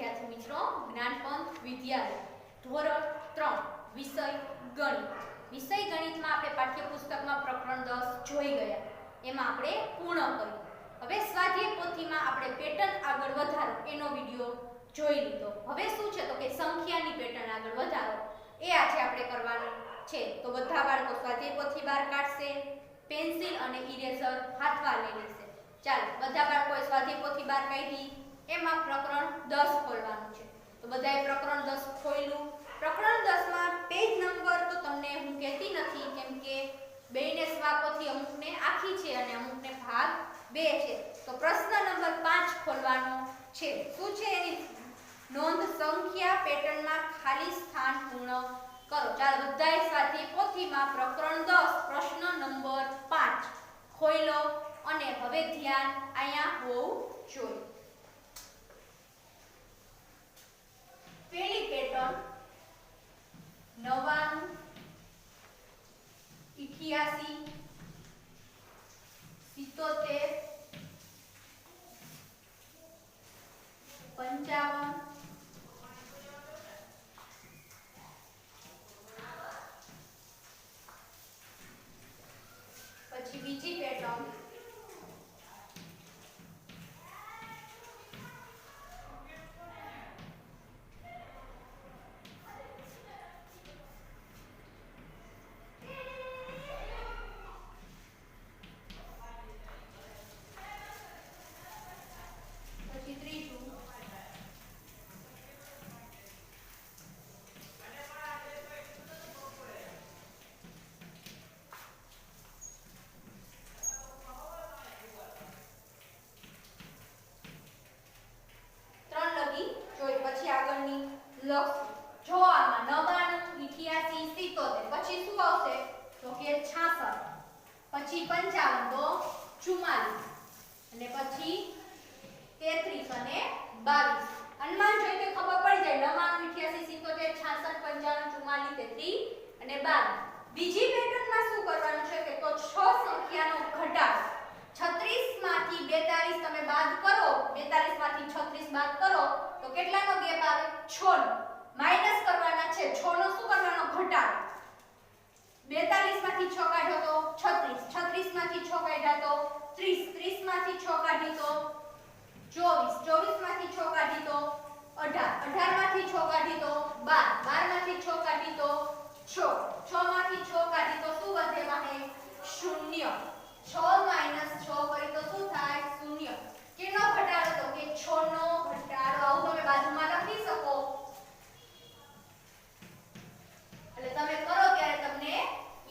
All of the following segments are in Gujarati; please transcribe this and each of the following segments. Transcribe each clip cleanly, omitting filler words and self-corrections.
વિદ્યાર્થી મિત્રો, જ્ઞાનપંથ વિદ્યાલય ધોરણ 3 વિષય ગણિત. વિષય ગણિતમાં આપણે પાઠ્યપુસ્તકમાં પ્રકરણ 10 જોઈ ગયા. એમાં આપણે પૂર્ણ કર્યું. હવે સ્વાધ્યાય પોથીમાં આપણે પેટર્ન આગળ વધારો એનો વિડિયો જોઈ લીધો. હવે શું છે તો કે સંખ્યાની પેટર્ન આગળ વધારો એ આજે આપણે કરવાનું છે. તો બધા બાળકો સ્વાધ્યાય પોથી બહાર કાઢશે, પેન્સિલ અને ઇરેઝર હાથમાં લઈ લેશે. ચાલો, બધા બાળકોએ સ્વાધ્યાય પોથી બહાર કાઢી. એમાં પ્રકરણ 10 ખોલવાનું છે. તો બધાએ પ્રકરણ 10 ખોલ્યું. પ્રકરણ 10 માં પેજ નંબર તો તમને હું કહેતી નથી, કેમ કે બેયને સ્વાપોથી અમુકને આખી છે અને અમુકને ભાગ 2 છે. તો પ્રશ્ન નંબર 5 ખોલવાનો છે. શું છે એની નોંધ? સંખ્યા પેટર્નમાં ખાલી સ્થાન પૂર્ણ કરો. ચાલો, બધાએ સ્વાધ્યાય પોથીમાં પ્રકરણ 10 પ્રશ્ન નંબર 5 ખોલો અને હવે ધ્યાન અહીંયા હોવું જોઈએ. પેલી પેટર્ન 99 88 77 55 પછી બીજી પેટર્ન 55 તો 44 અને પછી 33 અને 22. અનુમાન જોઈ તો ખબર પડી જાય. 99 88 77 55 55 44 33 અને 22. બીજી પેટર્નમાં શું કરવાનું છે કે તો 6 સંખ્યાનો ઘટાડો. 36 માંથી 42 તમે બાદ કરો, 42 માંથી 36 બાદ કરો તો કેટલાનો ગેપ આવે? 6 નો. માઈનસ કરવાના છે. 6 નો શું કરવાનો? ઘટાડો. 42 માંથી 6 કાઢો તો 36, 36 માંથી 6 કાઢ્યા તો 30, 30 માંથી 6 કાઢી તો 24, 24 માંથી 6 કાઢી તો 18, 18 માંથી 6 કાઢી તો 12, 12 માંથી 6 કાઢી તો 6, 6 માંથી 6 કાઢી તો શું વધે વાહે? 0. 6 - 6 કરી તો શું થાય? 0. કેનો ઘટાડો? તો કે 6 નો ઘટાડો. આવું તમે બાજુમાં લખી શકો. એટલે તમે કરો ત્યારે તમને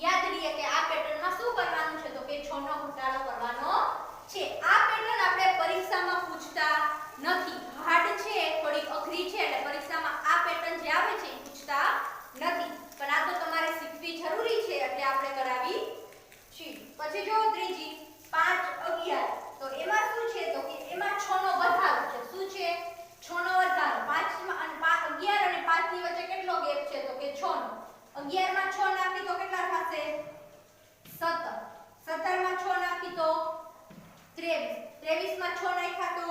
યાદ રહે કે આ પેટર્નમાં શું કરવાનું છે. તો કે 6 નો ઘટાડો કરવાનો છે. આ પેટર્ન આપણે પરીક્ષામાં પૂછતા નથી. હાર્ડ છે, થોડી અઘરી છે, એટલે પરીક્ષામાં આ પેટર્ન જે આવે છે એ પૂછતા નથી. પણ આ તો તમારે શીખવી જરૂરી છે એટલે આપણે કરાવી છે. પછી જો ત્રીજી 5 11 તો એમાં શું છે તો કે એમાં 6 નો વધારો છે. શું છે? 6 નો વધારો. 5 માં અને 11 અને 5 ની વચ્ચે કેટલો ગેપ છે? તો કે 6 નો. 11 માં 6 નાખી તો કેટલા થશે? 17. 17 માં 6 નાખી તો 23. 23 માં 6 નાખ્યા તો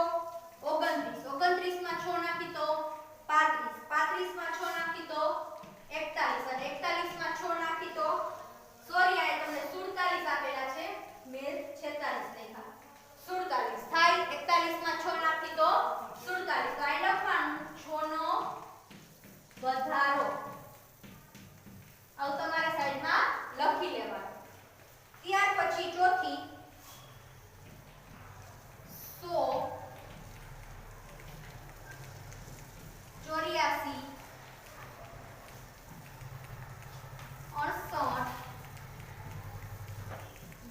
29. 29 માં 6 નાખી તો 35. 35 માં 6 નાખી તો 41 અને 41 માં 6 નાખી તો સોરી આ તમને 47 આપેલા છે, મેં 46 લખ્યા. 47 થાય. 41 માં 6 નાખી તો 47. તો આ લખવાનું 6 નો વધારો. આવું તમારે સાઈડમાં લખી લેવાનું. ત્યાર પછી ચોથી 100 84 68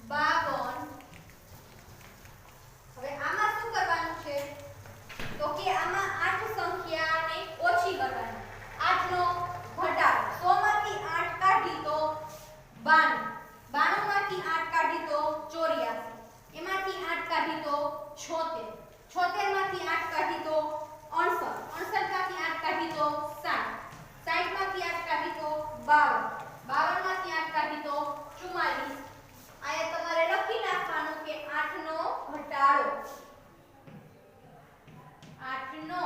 52. હવે આમાં શું કરવાનું છે તો કે આમાં 8 સંખ્યાને ઓછી કરવાની. 8 નો ઘટાડો. 100 માંથી 8 કાઢી તો 92, 92 માંથી 8 કાઢી તો 84, એમાંથી 8 કાઢી તો 76, 76 માંથી 8 કાઢી તો 68, 68 માંથી 8 કાઢી તો 60, 60 માંથી 8 કાઢી તો 52, 52 માંથી 8 કાઢી તો 44. આયા તમારે લખી નાખવાનું કે 8 નો ઘટાડો. 8 નો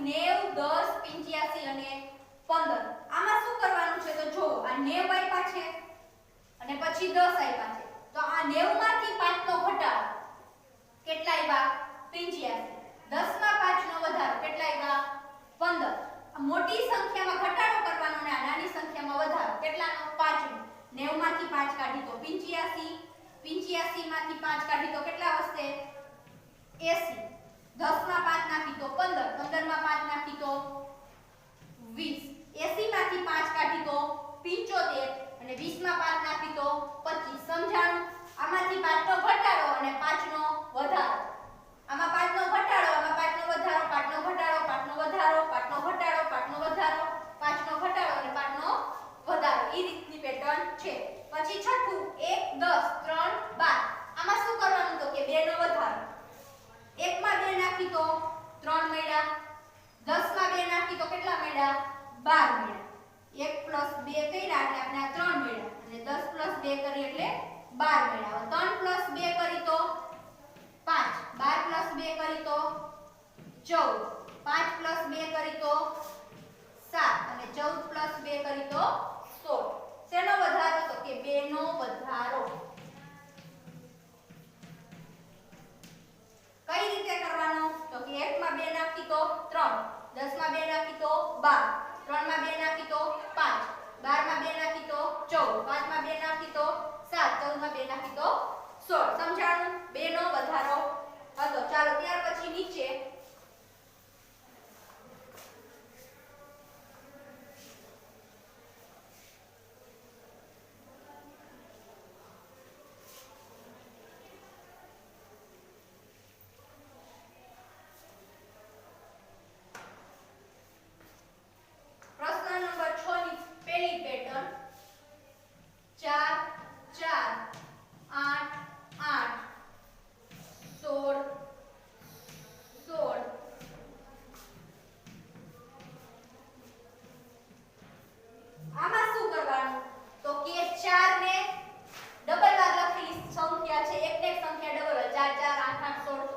90, 10, 85 અને 15. આમાં શું કરવાનું છે તો જો આ 90 આપ્યા છે અને પછી 10 આપ્યા છે તો આ 90 માંથી 5 નો ઘટાડો કેટલા આવ્યા 85. 10 માં 5 નો વધારો કેટલા આવ્યા 15. આ મોટી સંખ્યામાં ઘટાડો કરવાનો અને આ નાની સંખ્યામાં વધારો કેટલાનો 5 નો. 90 માંથી 5 કાઢી તો 85, 85 માંથી 5 કાઢી તો કેટલા વધશે 80. 10 માં 5 નાખી તો 15, 15 માં 5 નાખી તો 20. 80 માંથી 5 કાઢી તો 75 અને 20 માં 5 નાખી તો 25. સમજાણું? આમાંથી 5 નો ઘટાડો અને 5 નો વધારો. આમાં 5 નો ઘટાડો, આમાં 5 નો વધારો, 5 નો ઘટાડો, 5 નો વધારો, 5 નો ઘટાડો, 5 નો વધારો, 5 નો ઘટાડો અને 5 નો વધારો. એ રીતની પેટર્ન છે. પછી છઠ્ઠું 1 10 3 12. આમાં શું કરવાનું તો કે 2 નો વધારો. 1 માં 2 નાખી તો 3 મળ્યા. 10 માં 2 નાખી તો કેટલા મળ્યા 12 મળ્યા. 1 + 2 કર્યા એટલે આપણે આ 3 મળ્યા અને 10 + 2 કરી એટલે 12 મળ્યા. 3 + 2 કરી તો 5, 12 + 2 કરી તો 14, 5 + 2 કરી તો 7 અને 14 + 2 કરી તો 16. શેનો વધારો તો કે 2 નો વધારો. કઈ રીતે કરવાનો તો કે 1 માં 2 નાખી તો 3, 10 માં 2 નાખી તો 12, 3 માં 2 નાખી તો 5, 12 માં 2 નાખી તો 14, 5 માં 2 નાખી તો 7, 14 માં 2 નાખી તો 16. સમજાણું? 2 નો વધારો હતો. ચાલો ત્યાર પછી નીચે પ્રશ્ન નંબર 6 ની પહેલી પેટર્ન 4 4 8 8 16 16. આમાં શું કરવાનું તો કે 4 ને ડબલ વાર લખેલી સંખ્યા છે, એક ને એક સંખ્યા ડબલ 4 4 8 8 16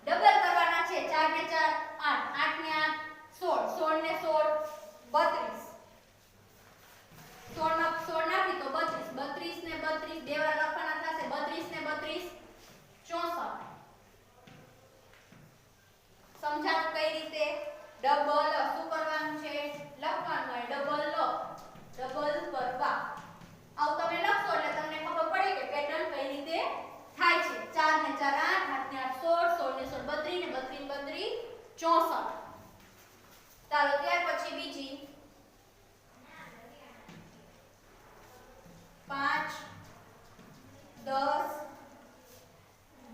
ડબલ કરવાના છે. 4 ને 4 8, 8 ને 8 16, 16 ને 16 32. 16 માં 16 નાખી તો 32, 32 ને 32 બે વાર લખવાના થશે 32 ને 32 64. સમજાણું કઈ રીતે? ડબલ શું કરવાનું છે લખવાનું હોય ડબલ કરવા. આવું તમે લખશો એટલે તમને ખબર પડે કે પેટર્ન કઈ રીતે થાય છે. 4 ને 4 8, 8 ને 8 16, 16 ને 16 32 ને 32 64. ચાલો ત્યાર પછી બીજી 5 10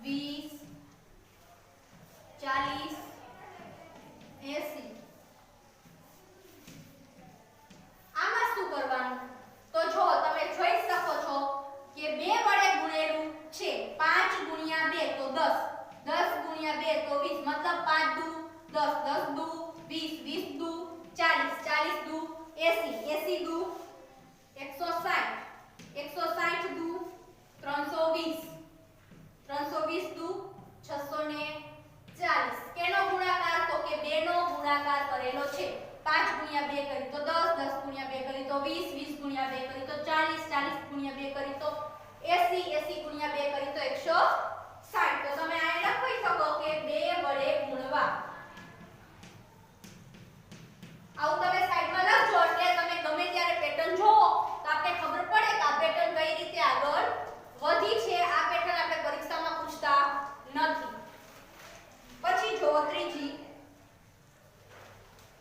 20 40 80. આમાં શું કરવાનું તો જો તમે જોઈ શકો છો કે 2 વડે ગુણેલું છે. 5 ગુણ્યા 2 તો 10, 10 ગુણ્યા 2 તો 20 મતલબ 5 દુ 10, 10 દુ 20, 20 દુ 40, 40 દુ 80, 80 દુ 160, 160 દુ 320, 320 દુ 640. કેનો ગુણાકાર તો કે 2 નો ગુણાકાર કરેલો છે. 5 ગુણ્યા 2 કરી તો 10, 10 ગુણ્યા 2 કરી તો 20, 20 ગુણ્યા 2 કરી તો 40, 40 ગુણ્યા 2 કરી તો 80, 80 ગુણ્યા 2 કરી તો 160. તો તમે આ લખી શકો કે 2 વડે ગુણવા. આવું તમે સાઈડમાં લખજો એટલે તમે ગમે ત્યારે પેટર્ન જોવો તો આપણે ખબર પડે કે આ પેટર્ન કઈ રીતે આગળ વધી છે. આ પેટર્ન આપણે પરીક્ષામાં પૂછતા નથી. પછી જો ત્રીજી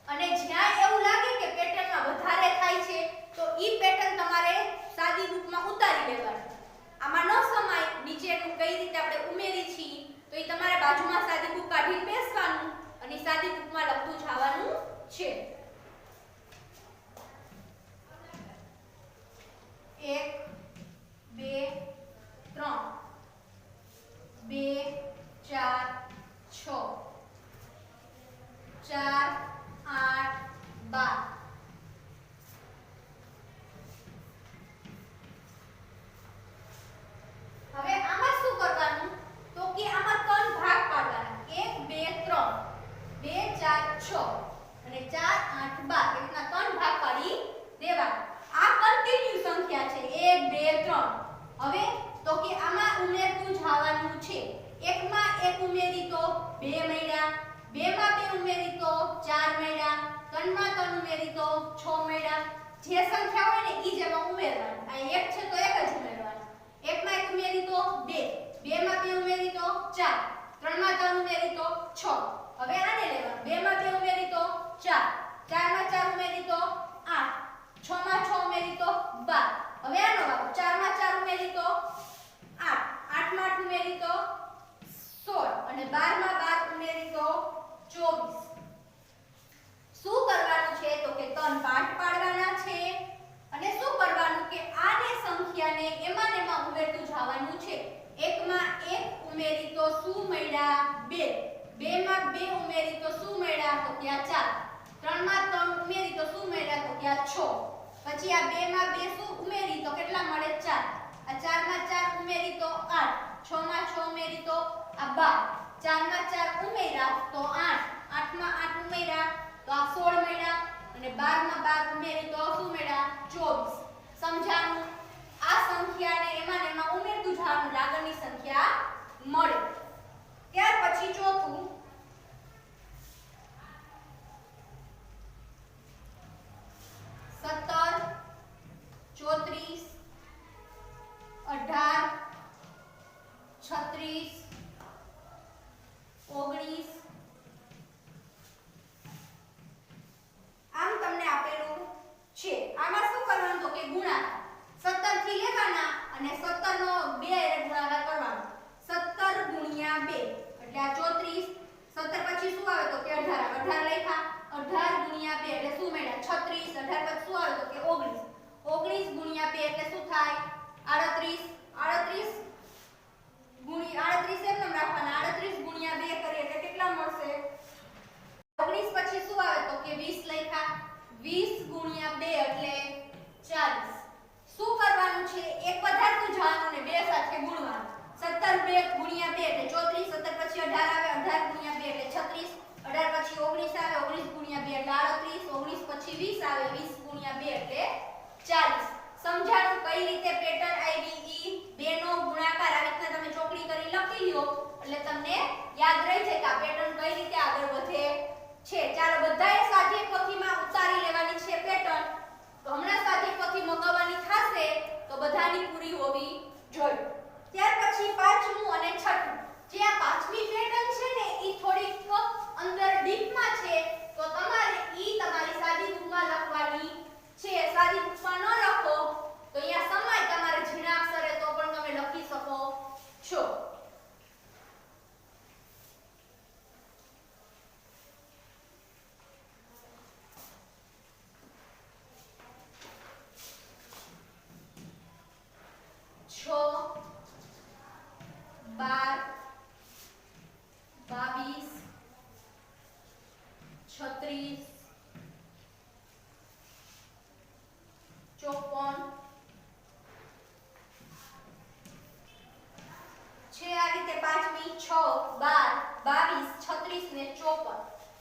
અને જ્યાં એવું લાગે કે પેટર્નમાં વધારે થાય છે તો ઈ પેટર્ન તમારે સાદી બુકમાં ઉતારી લેવાની. આમાં ન સમાય નીચેનું કઈ રીતે આપણે ઉમેરી છીએ તો ઈ તમારે બાજુમાં સાદી બુક કાઢીને બેસવાનું અને સાદી બુકમાં લખતું જવાનું છે. 1 2 3 2 4 6 4 8 12. હવે આમાં શું કરવાનું તો કે આમાં ત્રણ ભાગ પાડવાના 1 2 3 2 4 6 4 8 12 એ રીતના 3 ભાગ પાડી દેવાના. આ કન્ટિન્યુ સંખ્યા છે 1 2 3. હવે તો કે આમાં ઉમેરતું જવાનું છે. એકમાં એક ઉમેરી તો 2 મળ્યા, બેમાં 2 ઉમેરી તો 4 મળ્યા, ત્રણમાં 3 ઉમેરી તો 6 મળ્યા. જે સંખ્યા હોય ને ઈ જ એમાં ઉમેરવાની. આ એક છે તો એક જ ઉમેરવાનું. એકમાં એક ઉમેરી તો 2, બેમાં 2 ઉમેરી તો 4, ત્રણમાં 3 ઉમેરી તો 6. હવે આને લેવાનું. બેમાં 2 ઉમેરી તો 4, ચારમાં 4 ઉમેરી તો 8, 6માં 6 ઉમેરી તો 12. હવે આનો વારો. 4માં 4 ઉમેરી તો 8, 8માં 8 ઉમેરી તો 16 અને 12માં 12 ઉમેરી તો 24. શું કરવાનું છે તો કે 3 પાર્ટ પાડવાના છે અને શું કરવાનું કે આને સંખ્યાને એમાં ને એમાં ઉમેરતું જવાનું છે. એકમાં એક ઉમેરી તો શું મળ્યા 2, બેમાં 2 ઉમેરી તો શું મળ્યા તો કે 4, ત્રણમાં 3 ઉમેરી તો શું મળ્યા તો કે 6. પછી આ બેમાં 2 શું ઉમેરી તો કેટલા મળે 4, આ ચારમાં 4 ઉમેરી તો 8, 6માં 6 ઉમેરી તો આ 12, ચારમાં 4 ઉમેર્યા તો 8, 8માં 8 ઉમેર્યા તો આ 16 મળ્યા અને 12માં 12 ઉમેરી તો શું મળ્યા 24. સમજાણું? આ સંખ્યાને એમાં ને એમાં ઉમેરતું જવાનું, આગળની સંખ્યા મળે. ત્યાર પછી ચોથું 17 34 18 36 19. આમ તમને આપેલું છે. આમાં શું કરવાનું તો કે ગુણાકાર 17 થી લેવાના અને 17 નો 2 એ ગુણાકાર કરવાનો. 17 ગુણ્યા 2 એટલે આ 34. 17 પછી શું આવે તો કે 18, 18 લખ્યા. 18 ગુણ્યા 2 એટલે શું મળ્યા 36. 18 પછી શું આવે તો કે 19, 19 ગુણ્યા 2 એટલે શું થાય 38, 38 ગુણ્યા 38 એમ રાખવાના. 38 ગુણ્યા 2 કરીએ એટલે કેટલા મળશે 19. પછી શું આવે તો કે 20 લખ્યા. 20 ગુણ્યા 2 એટલે 40. શું કરવાનું છે એક વધારતું જવાનું ને બે સાથે ગુણવાનું. 17 ગુણ્યા 2 એટલે 34, 17 પછી 18 આવે, 18 ગુણ્યા 2 એટલે 36, 18 પછી 19 આવે, 19 ગુણ્યા 2 એટલે 38, 19 પછી 20 આવે, 20 ગુણ્યા 2 એટલે 40. સમજાણું કઈ રીતે પેટર્ન આવી? ઈ બેનો ગુણાકાર આવી રીતના તમે ચોકડી કરી લખી લ્યો એટલે તમને યાદ રહી જાય કે આ પેટર્ન કઈ રીતે આગળ વધે છે. ચાલો બધાએ સ્વાધ્યાય પોથીમાં ઉતારી લેવાની છે પેટર્ન. તો હમણાં સ્વાધ્યાય પોથી મંગાવવાની થશે તો બધાની પૂરી હોવી જોઈએ. ત્યાર પછી પાંચમું અને છઠ્ઠું. જે આ પાંચમી પેટર્ન છે ને ઈ થોડીક અંદર ડીપમાં છે તો તમારે ઈ તમારી સાદી બુકમાં લખવાની છે. સાદી બુકમાં ન લખો તો અહીંયા સમય તમારે ઝીણા અક્ષરે તો પણ તમે લખી શકો છો.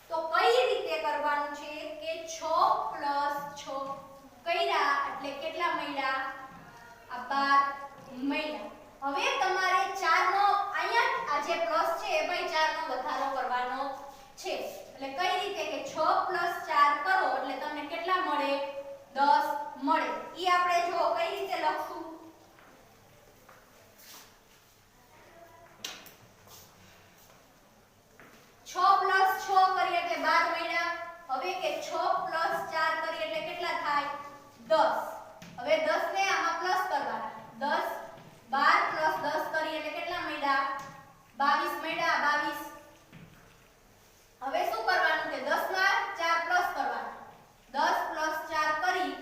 તો કઈ રીતે કરવાનું છે કે 6 + 6 કર્યા એટલે કેટલા મળ્યા આ 12 મળ્યા. હવે તમારે 4 નો અહીંયા આ જે પ્લસ છે એમાં 4 નો વધારો કરવાનો છે. એટલે કઈ રીતે કે 6 + 4 કરો એટલે તમને કેટલા મળે 10 મળે. ઈ આપણે જો કઈ રીતે લખશું 6 + 6 કરીએ એટલે 12 મળ્યા. હવે કે 6 + 4 કરીએ એટલે કેટલા થાય 10. હવે 10 ને આમાં પ્લસ કરવાના. 10 12 + 10 કરીએ એટલે કેટલા મળ્યા 22 મળ્યા 22. હવે શું કરવાનું કે 10 માં 4 પ્લસ કરવાના. 10 + 4 કરી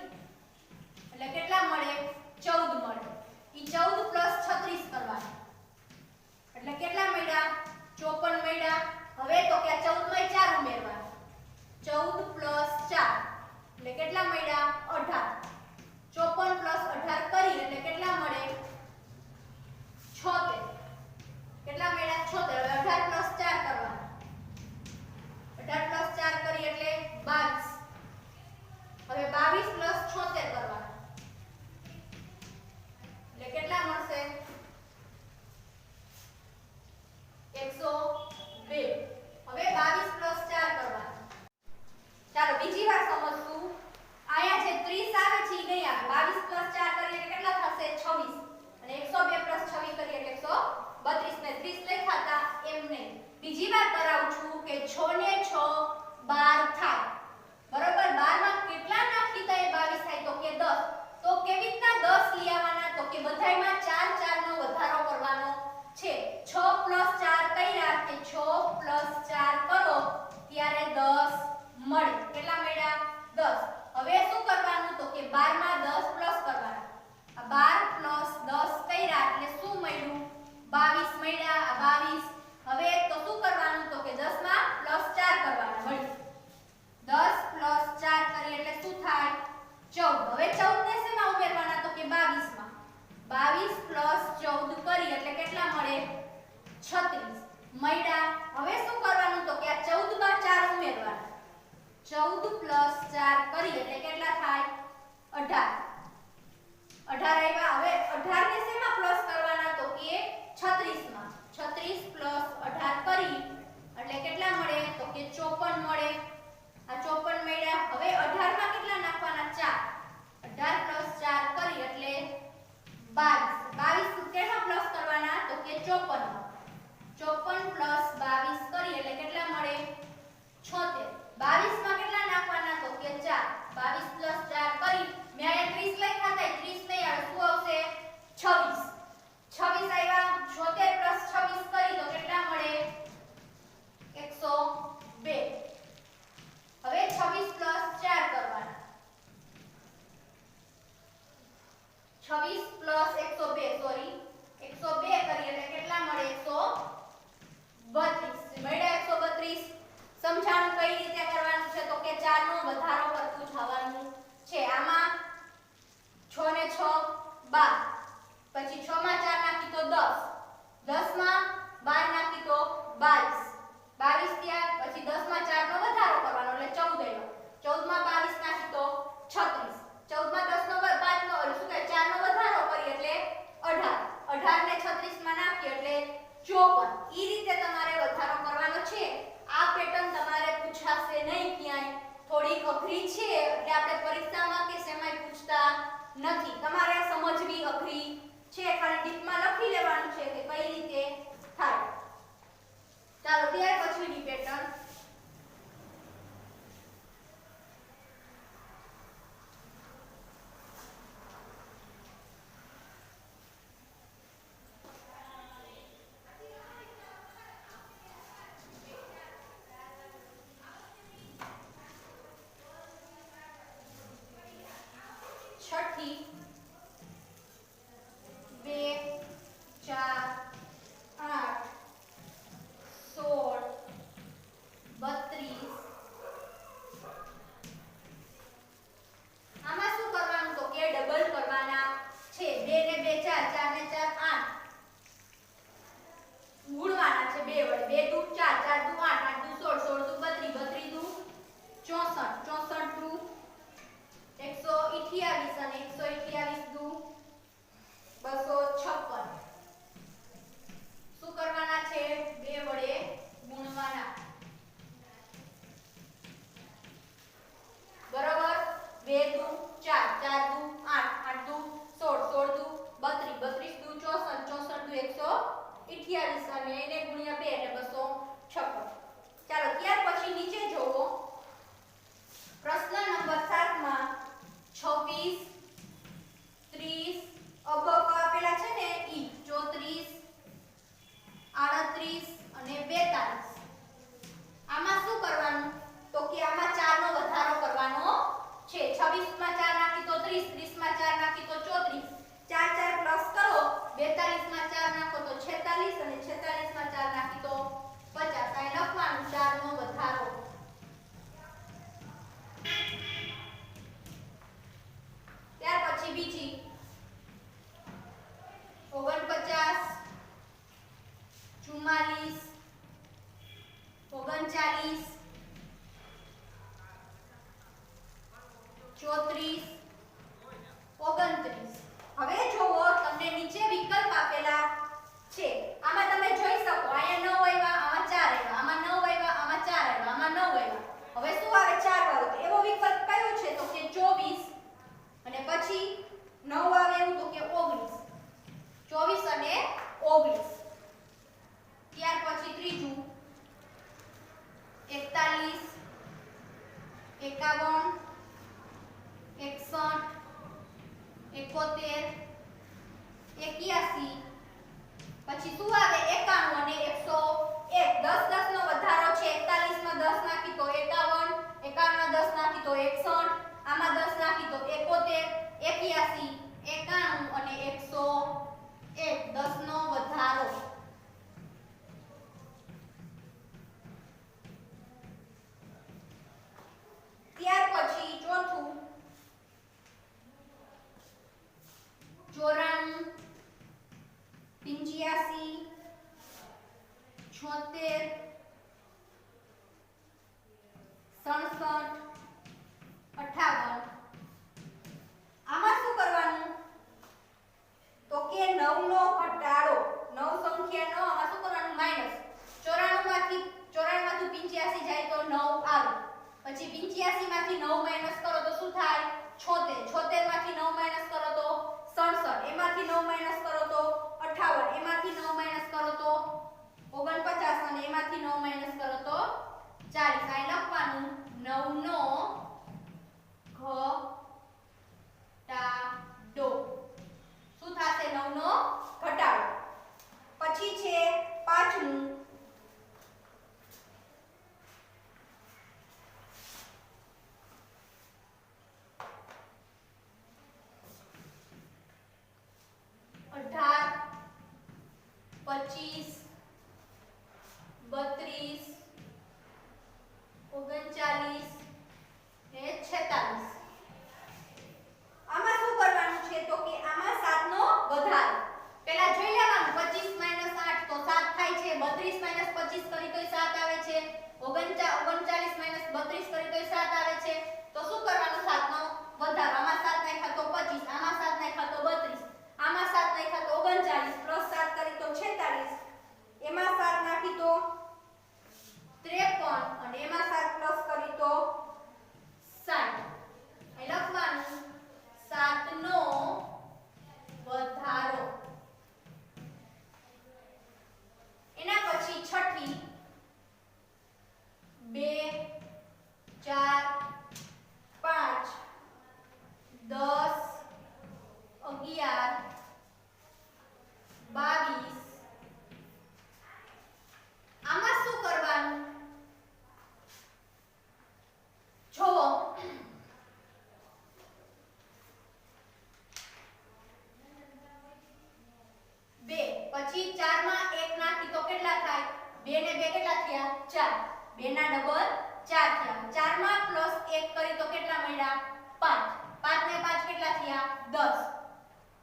એટલે કેટલા મળે 14 મળે. ઈ 14 + 36 કરવાના એટલે કેટલા મળ્યા 54 મળ્યા. હવે તો કે 14 માં 4 ઉમેરવાના. 14 + 4 એટલે કેટલા મળ્યા 18. 54 + 18 કરી એટલે કેટલા મળે 76. કેટલા મળ્યા 76. હવે 18 + 4 કરવાના. 18 + 4 કરી એટલે 22. બીજી વાર કરાવું છું કે 6 ને 6 12 થાય બરોબર 12 માં કેટલા નાખી તો એ 22 થાય તો કે 10 તો કેવી રીતના 10 લઈ આવવાના તો કે બધાયમાં 4 4 નો વધારો કરવાનો છે 6 + 4 કર્યા કે 6 + 4 કરો ત્યારે 10 મળે કેટલા મળ્યા 10 હવે શું કરવાનું તો કે 12 માં 10 પ્લસ કરવાના આ 12 + 10 કર્યા એટલે શું મળ્યું 22 મળ્યા આ 22 હવે તો શું કરવાનું તો કે 10 માં +4 કરવાના મળ્યું 10 + 4 કરીએ એટલે શું થાય 14 હવે 14 ને શેમાં ઉમેરવાના તો કે 22 માં 22 + 14 કરીએ એટલે કેટલા મળે 36 મળ્યા હવે શું કરવાનું તો કે આ 14 માં 4 ઉમેરવાના 14 + 4 કરીએ એટલે કેટલા થાય 18 આવ્યા હવે 18 ને શેમાં પ્લસ કરવાના તો કે 36 માં 36 + 18 કરી એટલે કેટલા મળે તો કે 54 મળે આ 54 મળ્યા હવે 18 માં કેટલા નાખવાના 4 18 + 4 કરી એટલે 22 કેમાં પ્લસ કરવાના તો કે 54 માં 54 + 22 કરી એટલે કેટલા મળે 76 22 માં કેટલા નાખવાના તો કે 4 22 + 4 કરી મે આયા 30 લખ્યા હતા 30 નહીં આવે શું આવશે 26 26 આવ્યા 76 + 26 કરી તો કેટલા મળે 102 હવે 26 + 4 કરવાના 26 + 102 સોરી 102 કરીએ એટલે કેટલા મળે 132 મળ્યા 132 સમજાણું કઈ રીતે કરવાનું છે તો કે 4 નો વધારો કરતું જવાનું છે આમાં 6 ને 6 12 પછી 6 માં 4 નાખી તો 10 10 માં 12 નાખી તો 22 22 થયા પછી 10 માં 4 નો વધારો કરવાનો એટલે 14 આવ્યો 14 માં 22 નાખી તો 36 14 માં 10 નો 5 નો શું કે 4 નો વધારો કરી એટલે 18 18 ને 36 માં નાખી એટલે 54 ઈ રીતે તમારે વધારો કરવાનો છે આ પેટર્ન તમારે પૂછાશે નહીં ક્યાંય થોડી અઘરી છે એટલે આપણે પરીક્ષામાં કે સેમાય પૂછતા નથી તમારે સમજવી અઘરી છે ખાલી ટીપમાં લખી લેવાનું છે કે કઈ રીતે થાય ચાલો ત્યાર પછીની પેટર્ન છઠ્ઠી 2 4 8 16 32 આમાં શું કરવાનું તો કે ડબલ કરવાના છે 2 ને 2 4 4 ને 4 8 ગુણવાના છે 2 વડે 2 દુ 4 4 દુ 8 8 દુ 16 16 દુ 32 32 દુ 64 64 દુ 128 અને 128 પછી શું આવે 91 અને 101 10 10 નો વધારો છે 41 માં 10 નાખી તો 51 51 માં 10 નાખી તો 61 આમાં 10 નાખી તો 71 81 91 અને 101 10 નો વધારો ત્યાર પછી ચોથું 94 85 76 67 58 આમાં શું કરવાનું તો કે 9 નો ઘટાડો 9 સંખ્યા 9 આમાં શું કરવાનું માઈનસ 94 માંથી 85 જાય તો 9 આવે પછી 85 માંથી 9 માઈનસ કરો તો શું થાય 76 76 માંથી 9 માઈનસ કરો તો 67 એમાંથી 9 માઈનસ કરો તો 58 એમાંથી 9 માઈનસ કરો તો 49 અને એમાંથી 9 માઈનસ કરો તો 40 આ લખવાનું 9 નો ઘટાડો શું થશે 9 નો ઘટાડો પછી છે પાંચમું 25 32 39 ને 46 આમાં શું કરવાનું છે તો કે આમાં 7 નો વધારો પહેલા જોઈ લેવાનું 25 - 8 તો 7 થાય છે 32 - 25 કરી તોય 7 આવે છે 39 - 32 કરી તોય 7 આવે છે તો શું કરવાનું 7 નો વધારો આમાં 7 નાખ્યા તો 25 આમાં 7 નાખ્યા તો 32 આમાં 7 નાખ્યા તો 39 પ્લસ 7 કરી તો 46 એમાં 7 નાખી તો 53 અને એમાં 7 પ્લસ કરી તો 60 એ લખવાનું 7 નો વધારો એના પછી છઠ્ઠી 2 4 5 10 11 22 આમાં શું કરવાનું જોવો 2 પછી 4 માં 1 નાખી તો કેટલા થાય 2 ને 2 કેટલા થયા 4 2 ના ડબલ 4 થયા 4 માં પ્લસ 1 કરી તો કેટલા મળ્યા 5 5 ને 5 કેટલા થયા 10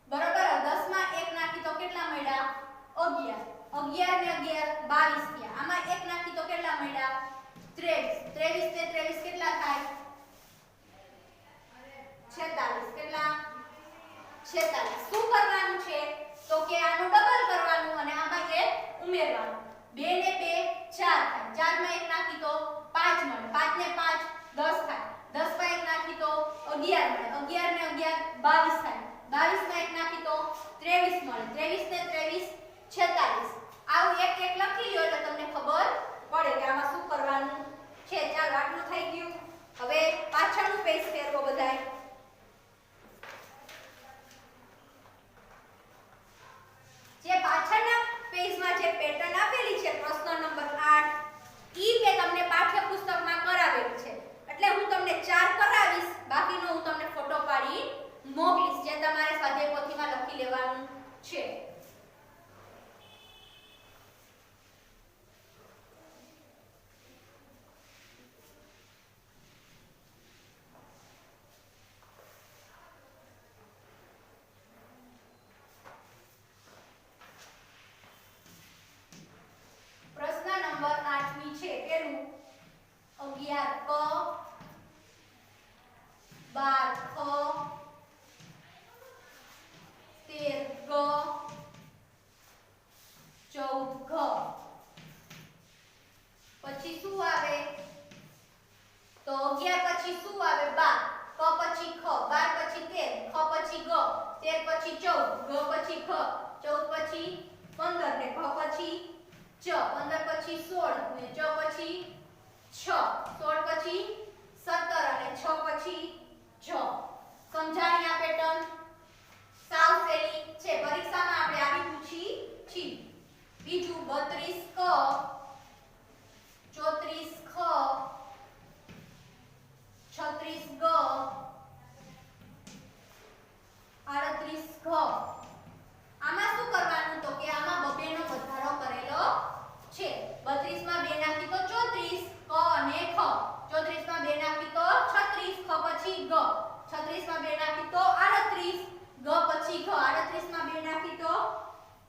બરોબર 10 માં 1 નાખી તો કેટલા મળ્યા 11 11 ને 11 22 થયા આમાં 1 નાખી તો કેટલા મળ્યા 23 23 ને 23 કેટલા થાય 46 કેટલા 46 શું કરવાનું છે તો કે આનું ડબલ કરવાનું અને આમાં 1 ઉમેરવાનું 2 ને 2 4 થાય 4 માં 1 નાખી તો 5 મળે 5 ને 5 10 થાય 10 માં 1 નાખી તો 11 મળે 11 ને 11 22 થાય 22 માં 1 નાખી તો 23 મળે 23 ને 23 46 આવું એક એક લખી લ્યો એટલે તમને ખબર પડે કે આમાં શું કરવાનું છે ચાલો આટલું થઈ ગયું હવે પાછળનું પેજ ફેરવો બધાય જે પાછળના પેજમાં જે પેટર્ન આપેલી છે પ્રશ્ન નંબર 8 ઈ મેં તમને પાઠ્યપુસ્તકમાં કરાવેલું છે એટલે હું તમને 4 કરાવીશ બાકીનો હું તમને ફોટો પાડી મોકલીશ જે તમારે સ્વાધ્યાય પોથીમાં લખી લેવાનું છે પ્રશ્ન નંબર 8મી છે પેલું 11 ક 12 ખ 13 ગ 14 ઘ પછી શું આવે તો 11 પછી શું આવે 12 ક પછી ખ 12 પછી 13 ખ પછી ગ 13 પછી 14 ગ પછી ખ 14 પછી 15 ને ઘ પછી 15 પછી 16 ને ચ પછી 6 16 પછી 17 અને 6 પછી જ સમજાણી આ પેટર્ન સાવ સહેલી છે પરીક્ષામાં આપણે આવી પૂછી છી બીજું 32 ક 34 ખ 36 ગ 38 ઘ આમાં શું કરવાનું તો કે આમાં બબેનો વધારો કરેલો છે 32 માં 2 નાખી તો 34 ક અને ખ 34 માં 2 નાખી તો 36 ખ પછી ગ 36 માં 2 નાખી તો 38 ગ પછી ઘ 38 માં 2 નાખી તો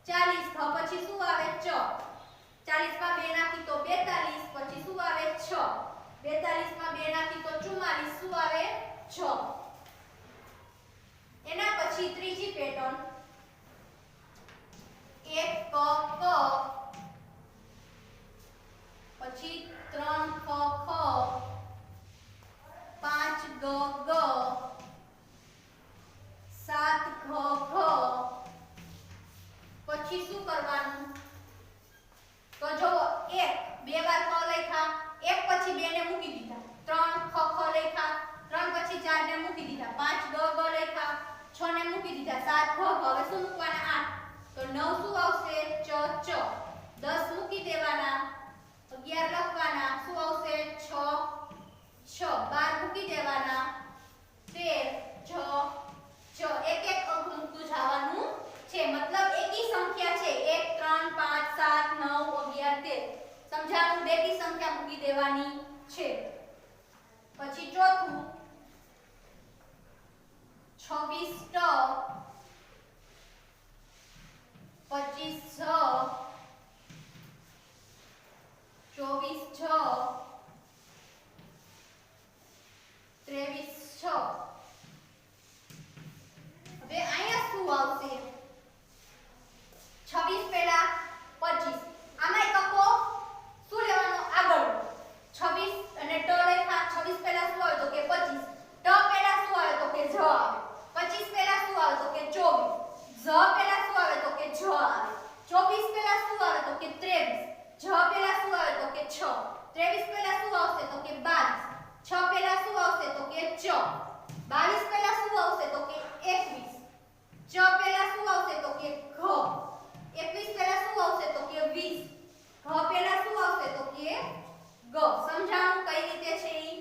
40 ઘ પછી શું આવે ચ 40 માં 2 નાખી તો 42 પછી શું આવે 6 42 માં 2 નાખી તો 44 શું આવે 6 એના પછી ત્રીજી પેટર્ન 1 ક ક પછી 3 ખ ખ 5 ગ ગ 7 ઘ ઘ પછી શું કરવાનું તો જો 1 બે વાર ખ લખ્યા 1 પછી 2 ને મૂકી દીધા 3 ખ ખ લખ્યા 3 પછી 4 ને મૂકી દીધા 5 ગ ગ લખ્યા 6 ને મૂકી દીધા 7 ઘ ઘ હવે શું મૂકવાના 8 તો 9 શું આવશે ચ ચ 10 મૂકી દેવાના 11 લખવાના શું આવશે 6 6 12 મૂકી દેવાના 13 જ જ એક એક અંક મૂકતું જવાનું છે મતલબ એકી સંખ્યા છે 1 3 5 7 9 11 13 સમજાણું બેકી સંખ્યા મૂકી દેવાની છે પછી ચોથું 26 ટ 25 જ 24 જ 23 છ હવે અહીંયા શું આવશે 26 પહેલા 25 આમાં કકો શું લેવાનો આગળ 26 અને ટ લખ્યા 26 પહેલા શું આવે તો કે 25 ટ પહેલા શું આવે તો કે જ આવે 25 પહેલા શું આવે તો કે 24 જ પહેલા શું આવે તો કે જ આવે 24 પહેલા શું આવે તો કે 23 જ પહેલા શું આવે તો કે 6 23 પહેલા શું આવશે તો કે 22 6 પહેલા શું આવશે તો કે ચ 22 પહેલા શું આવશે તો કે 21 ચ પહેલા શું આવશે તો કે ઘ 21 પહેલા શું આવશે તો કે 20 ઘ પહેલા શું આવશે તો કે ગ સમજાણું કઈ રીતે છે ઈ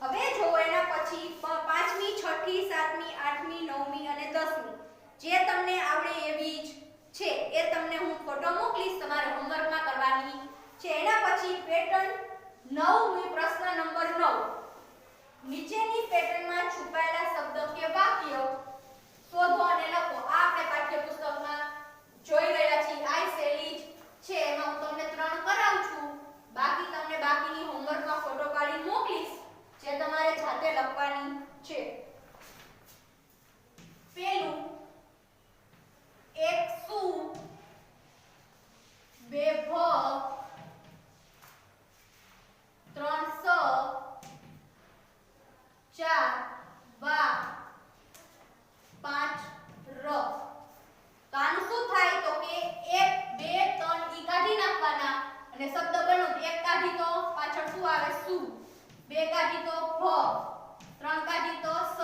હવે જો એના પછી 5મી 6ઠી 7મી 8મી 9મી અને 10મી જે તમને આવડે એવી જ છે એ તમને હું ફોટો મોકલીશ તમારે હોમવર્કમાં કરવાની છે એના પછી પેટર્ન 9મી પ્રશ્ન નંબર 9 નીચેની પેટર્નમાં છુપાયેલા શબ્દ કે વાક્ય શોધો અને લખો આ આપણે પાઠ્યપુસ્તકમાં જોઈ રહ્યા છીએ આ શૈલી છે એમાં હું તમને 3 કરાવું છું બાકી તમને બાકીની હોમવર્કમાં ફોટો પાડીને મોકલીશ જે તમારે જાતે લખવાની છે પેલું એક શું બે ભ 3 સ 4 વા 5 ર તો આનું શું થાય તો કે 1 2 3 ઈ કાઢી નાખવાના અને શબ્દ બનો એક કાઢી તો પાછળ શું આવે શું 2 કાઢી તો ભ 3 કાઢી તો સ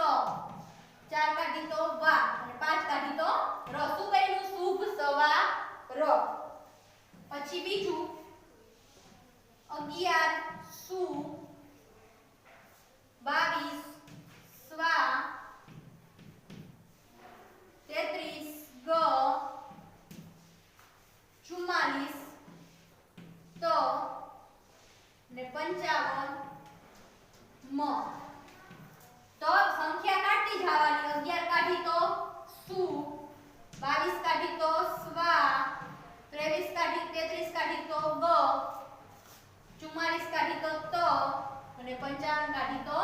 4 કાઢી તો વા અને 5 કાઢી તો ર શું બન્યું શુભ સવા ર પછી બીજું 11 સુ 22 સ્વા 33 ગ 44 ત ને 55 મ તો સંખ્યા કાઢી જવાની 11 કાઢી તો સુ 22 કાઢી તો સ્વા 23 કાઢી 33 કાઢી તો ગ 44 કાઢી તો ત અને 55 કાઢી તો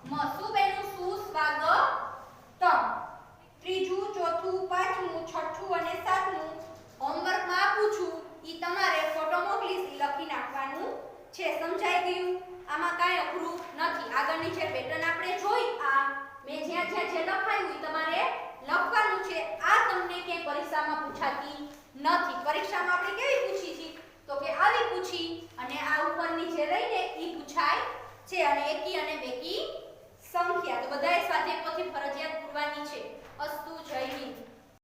મ શું બન્યું સુ સ્વાગ ત ત્રીજું ચોથું પાંચમું છઠ્ઠું અને સાતમું હોમવર્કમાં આપું છું ઈ તમારે ફોટો મોકલીશ ઈ લખી નાખવાનું છે સમજાઈ ગયું આમાં કાંઈ અઘરું નથી આગળની જે પેટર્ન આપણે જોઈ આ મેં જ્યાં જ્યાં જે લખાયું ઈ તમારે લખવાનું છે આ તમને ક્યાંય પરીક્ષામાં પૂછાતી નથી પરીક્ષામાં આપણે કેવી પૂછી છે તો કે આવી પૂછી અને આ ઉપરની જે રહીને ઈ પૂછાય છે અને એકી અને બેકી